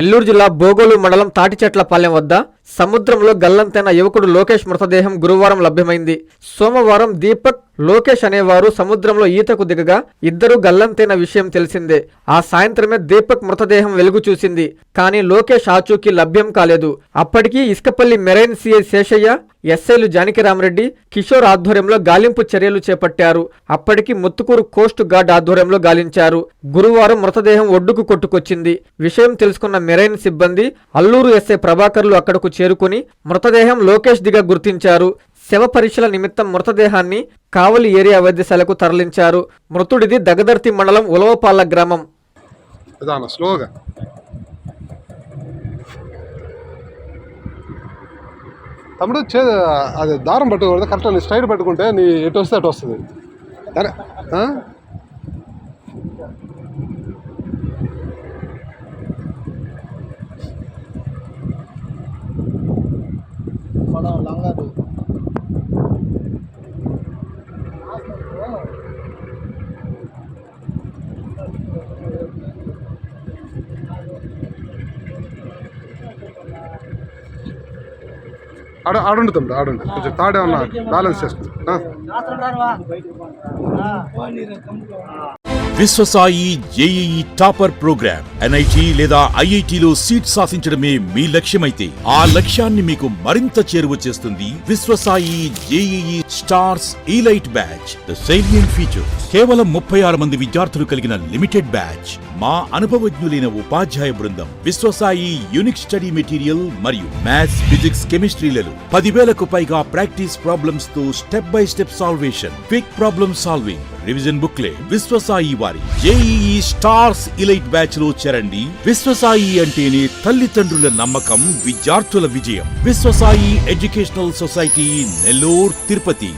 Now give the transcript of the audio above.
నెల్లూరు జిల్లా బోగోలు మండలం తాటిచెట్లపాలెం వద్ద సముద్రంలో గల్లంతైన యువకుడు లోకేష్ మృతదేహం గురువారం లభ్యమైంది. సోమవారం దీపక్, లోకేష్ అనేవారు సముద్రంలో ఈతకు దిగగా ఇద్దరు గల్లంతైన విషయం తెలిసిందే. ఆ సాయంత్రమే దీపక్ మృతదేహం వెలుగు చూసింది. కానీ లోకేష్ ఆచూకీ లభ్యం కాలేదు. అప్పటికీ ఇసుకపల్లి మెరైన్ సిఐ శేషయ్య, ఎస్ఐలు జానకిరామరెడ్డి, కిషోర్ ఆధ్వర్యంలో గాలింపు చర్యలు చేపట్టారు. అప్పటికి ముత్తుకూరు కోస్ట్ గార్డ్ ఆధ్వర్యంలో గాలించారు. గురువారం మృతదేహం ఒడ్డుకు కొట్టుకొచ్చింది. విషయం తెలుసుకున్న మెరైన్ సిబ్బంది, అల్లూరు ఎస్ఐ ప్రభాకర్లు అక్కడకు చేరుకుని మృతదేహం లోకేష్ దిగా గుర్తించారు. శవ పరీక్షల నిమిత్తం మృతదేహాన్ని కావలి ఏరియా వైద్యశాలకు తరలించారు. మృతుడిది దగదర్తి మండలం ఉలవపాల గ్రామం. తమ్ముడు అది దారం పట్టుకోకూడదు, కరెక్ట్ నీ స్ట్రైట్ పట్టుకుంటే నీ ఎటు వస్తే అటు వస్తుంది. ఆడుండు తమ్ముడు, ఆడుండు, కొంచెం తాడే ఉన్నా బ్యాలెన్స్ చేసుకుంటా. Vishwasai JEE topper program NIT లేదా ఐఐటిలో సీట్ సాధించడమే మీ లక్ష్యమైతే ఆ లక్ష్యాన్ని మీకు మరింత చేరువ చేస్తుంది Viswasai JEE stars elite batch. The salient feature కేవలం 36 మంది విద్యార్థులు కలిగిన లిమిటెడ్ బ్యాచ్. మా అనుభవజ్ఞులైన ఉపాధ్యాయ బృందం, విశ్వసాయి యూనిక్ స్టడీ మెటీరియల్ మరియు మ్యాథ్స్, ఫిజిక్స్, కెమిస్ట్రీలలో 10,000కు పైగా ప్రాక్టీస్ ప్రాబ్లమ్స్ తో step by step salvation, quick problem solving, revision booklet. Viswasai వారి జేఈఈ స్టార్స్ ఇలైట్ బ్యాచ్ లో చేరండి. విశ్వసాయి అంటేనే తల్లిదండ్రుల నమ్మకం, విద్యార్థుల విజయం. Viswasai educational society, Nellore, Tirupati.